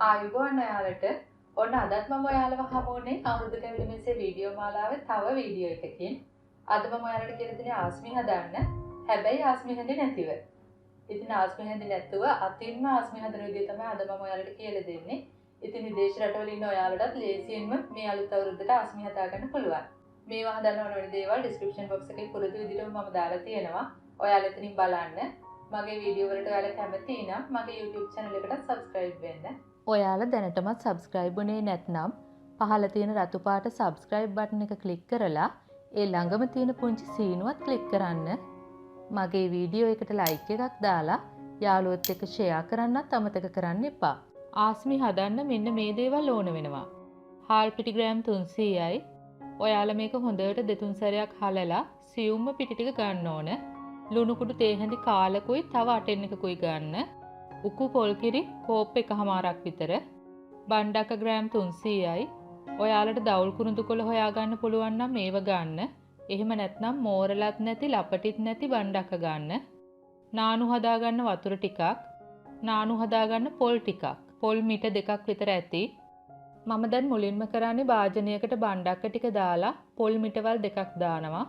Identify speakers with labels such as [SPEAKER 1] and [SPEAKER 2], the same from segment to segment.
[SPEAKER 1] ආයුබෝවන් ඔයාලට. ඔන්න අදත් මම ඔයාලව හමුුනේ අවුරුදු කැවිලි මෙසේ වීඩියෝ මාලාවේ තව වීඩියෝ එකකින්. අද මම ඔයාලට කියලා දෙන්නේ ආස්මි හදන්න. හැබැයි ආස්මි හඳි නැතිව. ඉතින් ආස්මි හඳි නැතුව අතින්ම ආස්මි හදන විදිය තමයි අද මම ඔයාලට කියලා දෙන්නේ. ඉතින් විදේශ රටවල ඉන්න ඔයාලටත් ලේසියෙන්ම මේ අලුත් අවුරුද්දට ආස්මි හදාගන්න පුළුවන්. මේවා හදන්න ඕන වෙන දේවල් ඩිස්ක්‍රිප්ෂන් බොක්ස් එකේ පුරුදු විදිහටම මම දාලා තියෙනවා. ඔයාලා එතනින් බලන්න. මගේ වීඩියෝ වලට ඔයාලා කැමති නම් මගේ YouTube channel එකට subscribe වෙන්න. ඔයාලා දැනටමත් subscribe වුණේ නැත්නම් පහළ තියෙන රතු පාට subscribe button එක click කරලා ඒ ළඟම තියෙන පුංචි සීනුවත් click කරන්න. මගේ වීඩියෝ එකට like එකක් දාලා යාළුවොත් එක්ක share කරන්නත් අමතක කරන්න එපා. ආස්මි හදන්න මෙන්න මේ දේවල් ඕන වෙනවා. හාල් පිටි ග්‍රෑම් 300යි. ඔයාලා මේක හොඳට දෙතුන් සැරයක් හලලා සියුම්ම පිටි ටික ගන්න ඕන. ලුණු කුඩු තේ හැඳි කාලකුයි තව අටෙන් එකකුයි ගන්න. උකු පොල් කිරි කෝප් එකමාරක් විතර. බණ්ඩක ග්‍රෑම් 300යි. ඔයාලට දවුල් කුරුඳු කොළ හොයාගන්න පුළුවන් නම් මේව ගන්න. එහෙම නැත්නම් මෝරලත් නැති ලපටිත් නැති බණ්ඩක ගන්න. නානු හදාගන්න වතුර ටිකක්. නානු හදාගන්න පොල් ටිකක්. පොල් මිට දෙකක් විතර ඇති. මම දැන් මුලින්ම කරන්නේ භාජනයකට බණ්ඩක්ක ටික දාලා පොල් මිටවල් දෙකක් දානවා.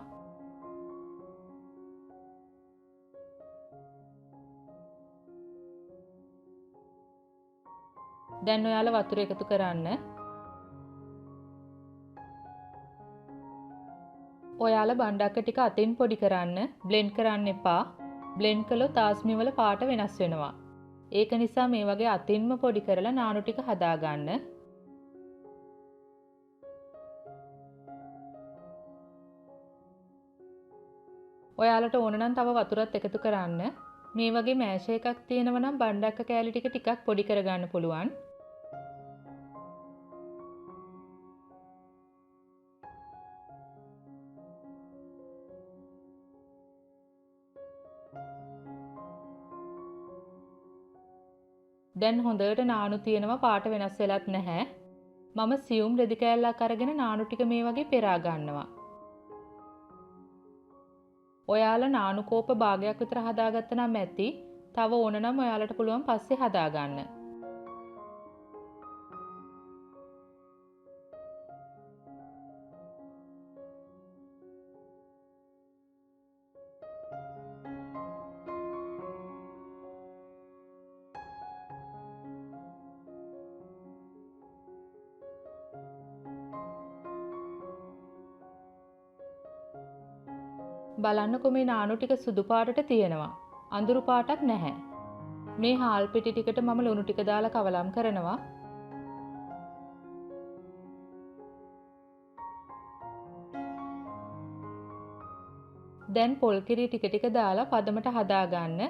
[SPEAKER 1] දැන් ඔයාලා වතුර එකතු කරන්න. ඔයාලා බණ්ඩක්ක ටික අතින් පොඩි කරන්න, බ්ලෙන්ඩ් කරන්න එපා. බ්ලෙන්ඩ් කළොත් ආස්මි වල පාට වෙනස් වෙනවා. ඒක නිසා මේ වගේ අතින්ම පොඩි කරලා නානු ටික හදාගන්න. ඔයාලට ඕන නම් තව වතුරත් එකතු කරන්න. මේ වගේ මෑෂ එකක් තියෙනවා නම් බණ්ඩක්ක කෑලි ටික ටිකක් පොඩි කරගන්න පුළුවන්. දැන් හොඳට නානු තියෙනවා පාට වෙනස් වෙලත් නැහැ. මම සියුම් රෙදි කෑල්ලක් අරගෙන නානු ටික මේ වගේ පෙරා ගන්නවා. ඔයාලා නානු කෝප භාගයක් විතර හදාගත්ත නම් ඇති. තව ඕන නම් ඔයාලට පුළුවන් පස්සේ හදාගන්න. බලන්නකො මේ නානු ටික සුදු පාටට තියෙනවා. අඳුරු පාටක් නැහැ. මේ හාල් පිටි ටිකට මම ලුණු ටික දාලා කවලම් කරනවා. දැන් පොල් කිරි ටික ටික දාලා පදමට හදාගන්න.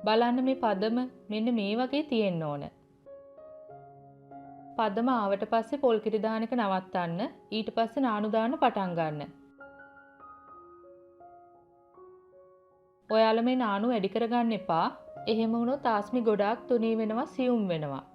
[SPEAKER 1] බලන්න මේ පදම මෙන්න මේ වගේ තියෙන්න ඕන. පදම ආවට පස්සේ පොල් කිරි දාන එක නවත්තන්න. ඊට පස්සේ නානු දාන්න පටන් ගන්න. ඔයාලා මේ නානු වැඩි කරගන්න එපා. එහෙම වුණොත් ආස්මි ගොඩාක් තුනී වෙනවා, සියුම් වෙනවා.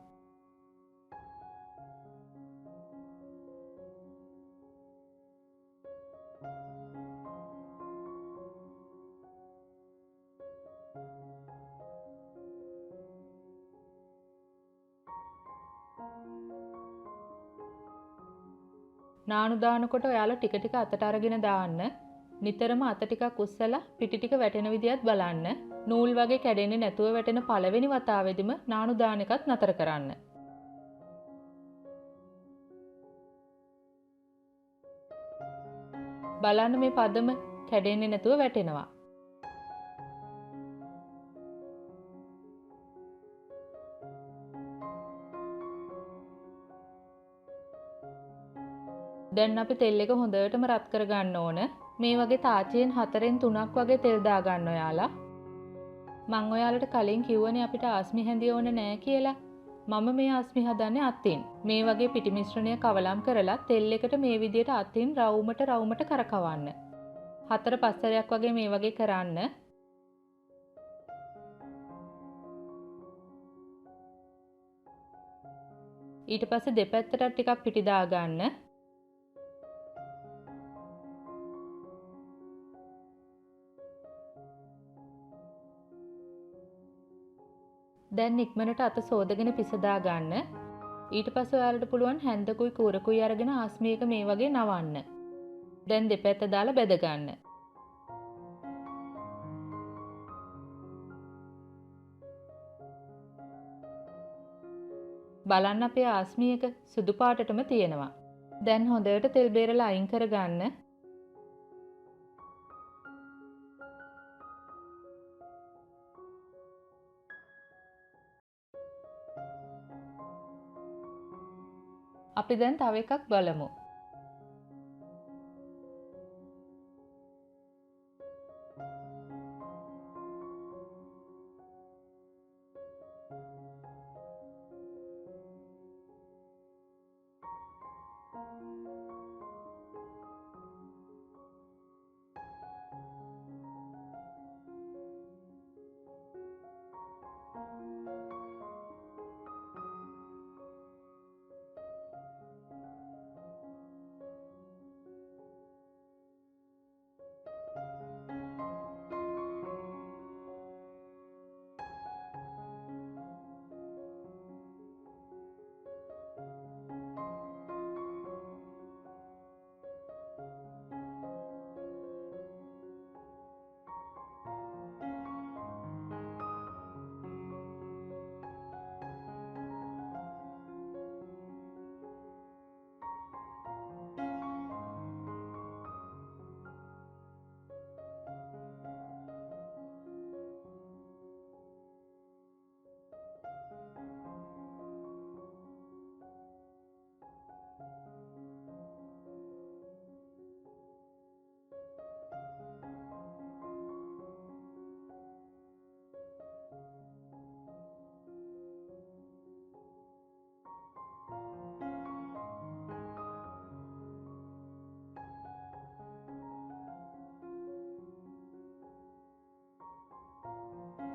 [SPEAKER 1] නානු දානකොට ඔයාලා ටික ටික අතට අරගෙන දාන්න. නිතරම අත ටිකක් උස්සලා පිටි ටික වැටෙන විදිහත් බලන්න. නූල් වගේ කැඩෙන්නේ නැතුව වැටෙන පළවෙනි වතාවෙදිම නානු දාන එකත් නතර කරන්න. බලන්න මේ පදම කැඩෙන්නේ නැතුව වැටෙනවා. දැන් අපි තෙල් එක හොඳටම රත් කරගන්න ඕන. මේ වගේ තාච්චියෙන් 4න් 3ක් වගේ තෙල් දාගන්න ඔයාලා. මං ඔයාලට කලින් කිව්වනේ අපිට ආස්මි හැඳි ඕනේ නෑ කියලා. මම මේ ආස්මි හදන්නේ අතින්. මේ වගේ පිටි මිශ්‍රණය කවලම් කරලා තෙල් එකට මේ විදියට අතින් රවුමට කරකවන්න. 4-5 සැරයක් වගේ මේ වගේ කරන්න. ඊට පස්සේ දෙපැත්තට ටිකක් පිටි දාගන්න. දැන් ඉක්මනට අත සෝදගෙන පිසදා ගන්න. ඊට පස්සේ ඔයාලට පුළුවන් හැන්දකුයි කූරකුයි අරගෙන ආස්මි එක මේ වගේ නවන්න. දැන් දෙපැත්ත දාලා බෙද ගන්න. බලන්න අපේ ආස්මි එක සුදු පාටටම තියෙනවා. දැන් හොඳට තෙල් බේරලා අයින් කර ගන්න. අපි දැන් තව එකක් බලමු.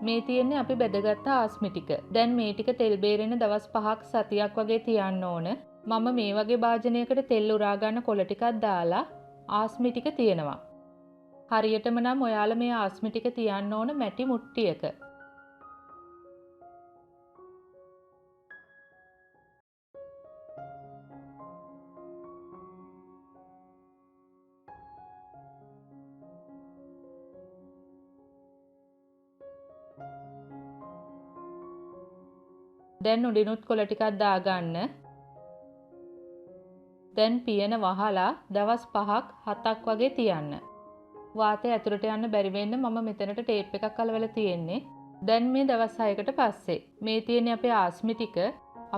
[SPEAKER 1] මේ තියෙන්නේ අපි බෙදගත්ත ආස්මි ටික. දැන් මේ ටික තෙල් බේරෙන දවස් 5ක් සතියක් වගේ තියන්න ඕන. මම මේ වගේ භාජනයකට තෙල් උරා ගන්න කොළ ටිකක් දාලා ආස්මි ටික තියනවා. හරියටම නම් ඔයාලා මේ ආස්මි ටික තියන්න ඕන මැටි මුට්ටියක. දැන් උඩිනුත් කොළ ටිකක් දාගන්න. දැන් පියන වහලා දවස් 5ක් 7ක් වගේ තියන්න. වාතය ඇතුළට යන්න බැරි වෙන්න මම මෙතනට ටේප් එකක් අලවලා තියෙන්නේ. දැන් මේ දවස් 6කට පස්සේ මේ තියෙන්නේ අපේ ආස්මි ටික.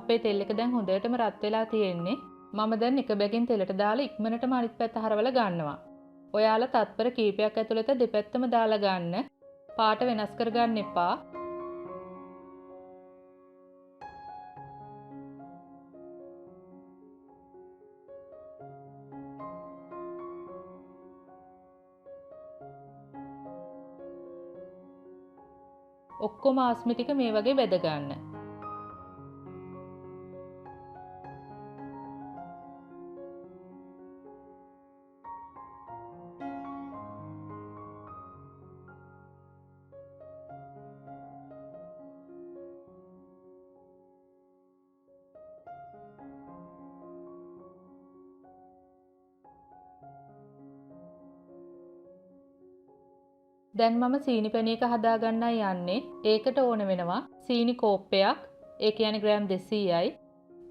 [SPEAKER 1] අපේ තෙල් එක දැන් හොඳටම රත් වෙලා තියෙන්නේ. මම දැන් එක බැගින් තෙලට දාලා ඉක්මනටම අනිත් පැත්ත හරවලා ගන්නවා. ඔයාලා තත්පර කීපයක් ඇතුළත දෙපැත්තම දාලා ගන්න. පාට වෙනස් කරගන්න එපා. ඔක්කොම ආස්මි ටික මේ වගේ බෙද ගන්න. දැන් මම සීනි පැණි එක හදා ගන්නයි යන්නේ. ඒකට ඕන වෙනවා සීනි කෝප්පයක්, ඒ කියන්නේ ග්‍රෑම් 200යි,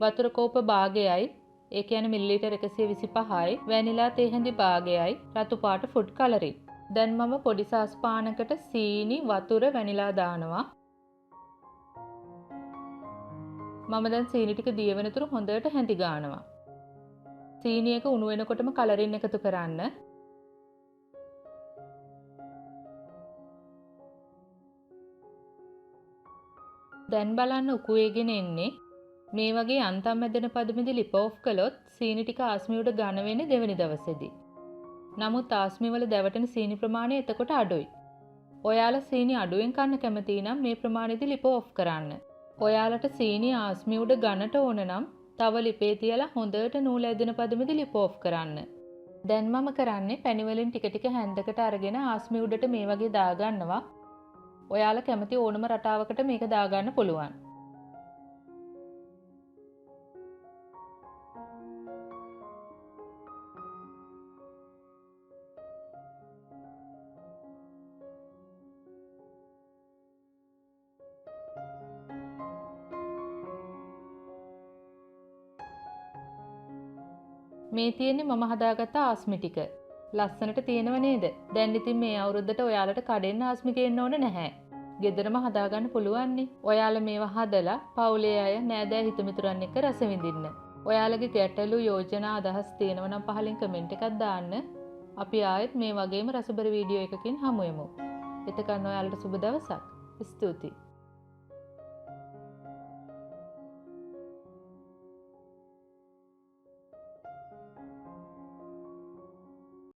[SPEAKER 1] වතුර කෝප්ප භාගයයි, ඒ කියන්නේ මිලිලීටර් 125යි, වැනිලා තේ හැඳි භාගයයි, රතු පාට ෆුඩ් කලරින්. දැන් මම පොඩි සාස් පානකට සීනි, වතුර, වැනිලා දානවා. මම දැන් සීනි ටික දිය වෙනතුරු හොඳට හැඳි ගන්නවා. සීනි එක උණු වෙනකොටම කලරින් එකතු කරන්න. දැන් බලන්න උකුවේගෙන එන්නේ. මේ වගේ අන්තම් මැදෙන පදමේදී ලිප් ඔෆ් කළොත් සීනි ටික ආස්මි උඩ ඝන වෙන්නේ දෙවෙනි දවසේදී. නමුත් ආස්මි වල දැවටෙන සීනි ප්‍රමාණය එතකොට අඩුයි. ඔයාලා සීනි අඩුවෙන් කන්න කැමති නම් මේ ප්‍රමාණෙදී ලිප ඔෆ් කරන්න. ඔයාලට සීනි ආස්මි උඩ ඝනට ඕන නම් තව ලිපේ තියලා හොඳට නූල ඇදෙන පදමේදී ලිප ඔෆ් කරන්න. දැන් මම කරන්නේ පැණි වලින් ටික ටික හැන්දකට අරගෙන ආස්මි උඩට මේ වගේ දාගන්නවා. ඔයාලා කැමති ඕනම රටාවකට මේක දාගන්න පුළුවන්. මේ තියෙන්නේ මම හදාගත්ත ආස්මි ටික. ලස්සනට තියෙනව නේද? දැන් ඉතින් මේ අවුරුද්දට ඔයාලට කඩෙන්න ආස්මි ගේන්න ඕන නැහැ. ගෙදරම හදාගන්න පුළුවන්නේ. ඔයාලා මේවා හදලා පවුලේ අය නෑදෑ හිතමිතුරන් එක්ක රස විඳින්න. ඔයාලගේ ගැටලු යෝජනා අදහස් තියෙනවා නම් පහලින් කමෙන්ට් එකක් දාන්න. අපි ආයෙත් මේ වගේම රසබර වීඩියෝ එකකින් හමු වෙමු. එතකන් ඔයාලට සුබ දවසක්. ස්තුතියි.